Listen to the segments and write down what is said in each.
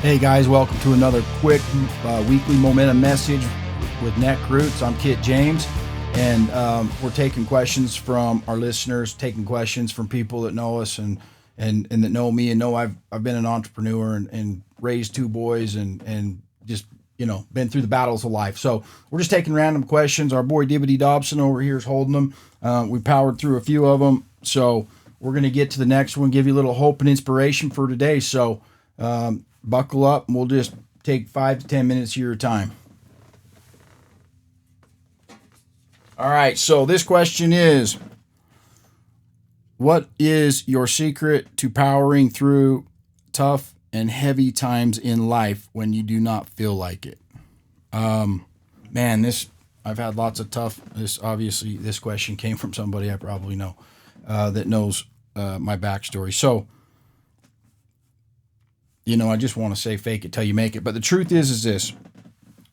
Hey guys, welcome to another quick weekly momentum message with NECKROOTS. I'm Kit James, and we're taking questions from our listeners, taking questions from people that know us and that know me and know I've been an entrepreneur and raised two boys and just been through the battles of life. So we're just taking random questions. Our boy Dibbity Dobson over here is holding them. We powered through a few of them, so we're going to get to the next one, give you a little hope and inspiration for today. So buckle up, and we'll just take 5 to 10 minutes of your time. All right, so this question is, what is your secret to powering through tough and heavy times in life when you do not feel like it? I've had lots of tough, this question came from somebody I probably know that knows my backstory. So, I just want to say fake it till you make it. But the truth is this.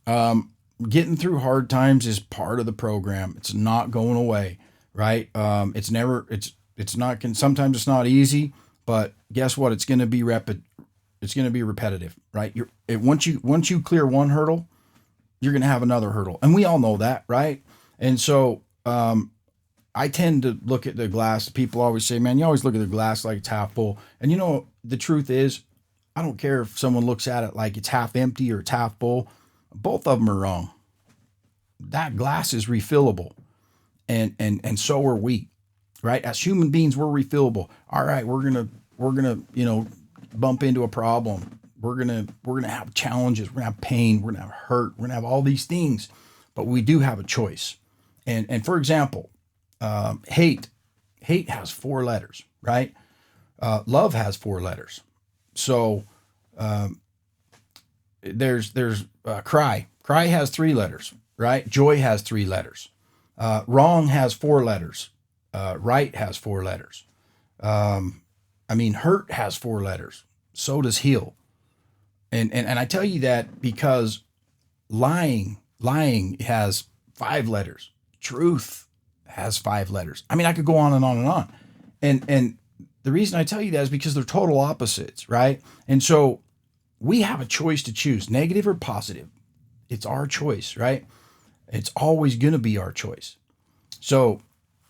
Getting through hard times is part of the program. It's not going away, right? Sometimes it's not easy, but guess what? It's going to be repetitive, right? Once you clear one hurdle, you're going to have another hurdle. And we all know that, right? And so, I tend to look at the glass. People always say, man, you always look at the glass like it's half full. And the truth is, I don't care if someone looks at it like it's half empty or it's half full. Both of them are wrong. That glass is refillable, and so are we, right? As human beings, we're refillable. All right, we're gonna bump into a problem. We're gonna have challenges. We're gonna have pain. We're gonna have hurt. We're gonna have all these things, but we do have a choice. And for example, hate has 4 letters, right? Love has 4 letters. So there's cry. Cry has 3 letters, right? Joy has 3 letters. Wrong has 4 letters. Right has 4 letters. Hurt has 4 letters. So does heal. And I tell you that because lying has 5 letters. Truth has 5 letters. I could go on and on and on. And the reason I tell you that is because they're total opposites, right? And so we have a choice to choose, negative or positive. It's our choice, right? It's always going to be our choice. So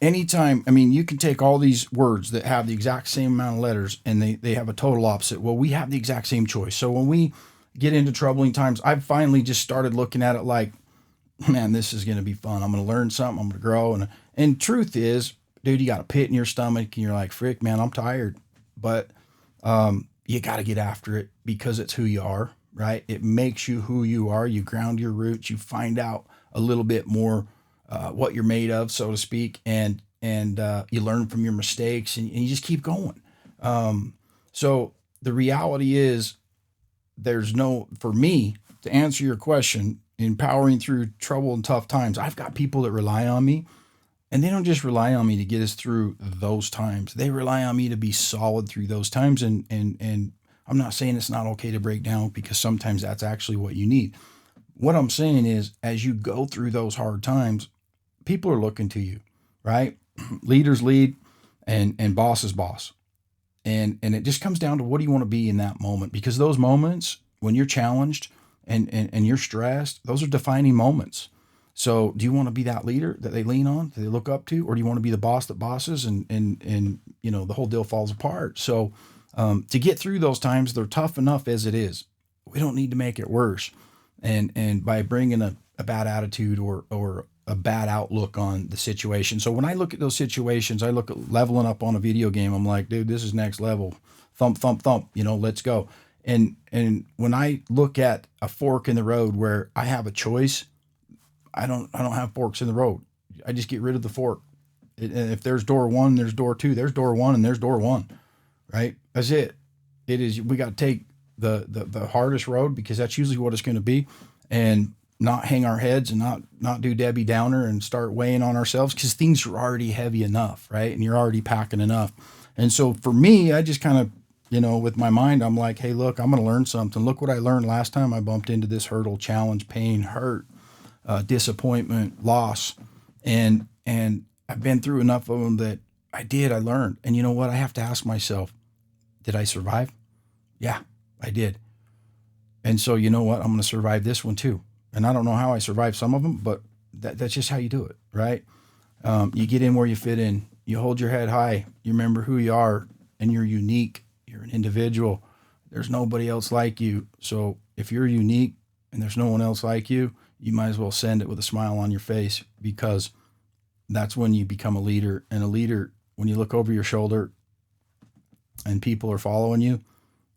anytime, you can take all these words that have the exact same amount of letters and they have a total opposite. Well, we have the exact same choice. So when we get into troubling times, I've finally just started looking at it like, man, this is going to be fun. I'm going to learn something. I'm going to grow. And truth is, dude, you got a pit in your stomach and you're like, frick, man, I'm tired. But you got to get after it because it's who you are, right? It makes you who you are. You ground your roots. You find out a little bit more what you're made of, so to speak, and you learn from your mistakes and you just keep going. So the reality is for me, to answer your question, empowering through trouble and tough times, I've got people that rely on me. And they don't just rely on me to get us through those times. They rely on me to be solid through those times. And I'm not saying it's not okay to break down, because sometimes that's actually what you need. What I'm saying is, as you go through those hard times, people are looking to you, right? Leaders lead and bosses boss. And it just comes down to, what do you want to be in that moment? Because those moments when you're challenged and you're stressed, those are defining moments. So do you want to be that leader that they lean on, that they look up to, or do you want to be the boss that bosses and the whole deal falls apart? So to get through those times, they're tough enough as it is. We don't need to make it worse. And by bringing a bad attitude or a bad outlook on the situation. So when I look at those situations, I look at leveling up on a video game. I'm like, dude, this is next level. Thump, thump, thump, let's go. And when I look at a fork in the road where I have a choice, I don't have forks in the road. I just get rid of the fork. If there's door 1, there's door 2. There's door 1 and there's door 1, right? That's it. It is. We got to take the hardest road, because that's usually what it's going to be, and not hang our heads and not do Debbie Downer and start weighing on ourselves, because things are already heavy enough, right? And you're already packing enough. And so for me, I just kind of, with my mind, I'm like, hey, look, I'm going to learn something. Look what I learned last time I bumped into this hurdle, challenge, pain, hurt, disappointment, loss. And I've been through enough of them that I learned. And you know what? I have to ask myself, did I survive? Yeah, I did. And so, you know what? I'm going to survive this one too. And I don't know how I survived some of them, but that's just how you do it, right? You get in where you fit in. You hold your head high. You remember who you are, and you're unique. You're an individual. There's nobody else like you. So if you're unique and there's no one else like you, you might as well send it with a smile on your face, because that's when you become a leader. And a leader, when you look over your shoulder and people are following you,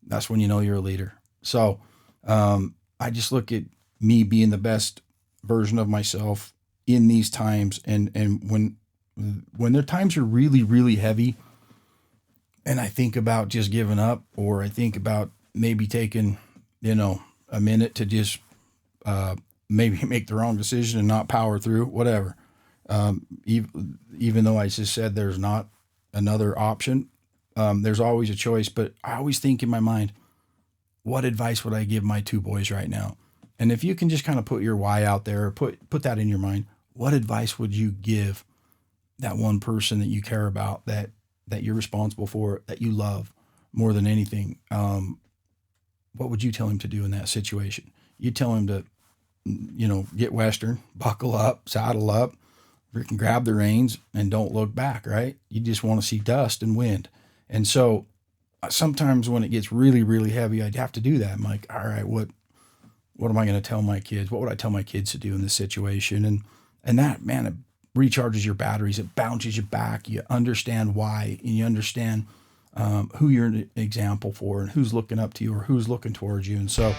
that's when you know you're a leader. So I just look at me being the best version of myself in these times. And when their times are really, really heavy, and I think about just giving up, or I think about maybe taking, a minute to just maybe make the wrong decision and not power through, whatever. Even though I just said there's not another option, there's always a choice. But I always think in my mind, what advice would I give my two boys right now? And if you can just kind of put your why out there, or put that in your mind, what advice would you give that one person that you care about, that you're responsible for, that you love more than anything? What would you tell him to do in that situation? You tell him to, get Western, buckle up, saddle up, freaking grab the reins, and don't look back, right? You just want to see dust and wind. And so sometimes when it gets really, really heavy, I'd have to do that. I'm like, all right, what am I going to tell my kids? What would I tell my kids to do in this situation? And that, man, it recharges your batteries. It bounces you back. You understand why, and you understand who you're an example for, and who's looking up to you, or who's looking towards you. And so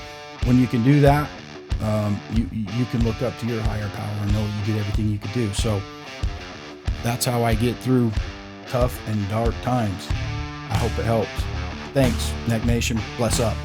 when you can do that, you can look up to your higher power and know you did everything you could do. So that's how I get through tough and dark times. I hope it helps. Thanks, Neck Nation. Bless up.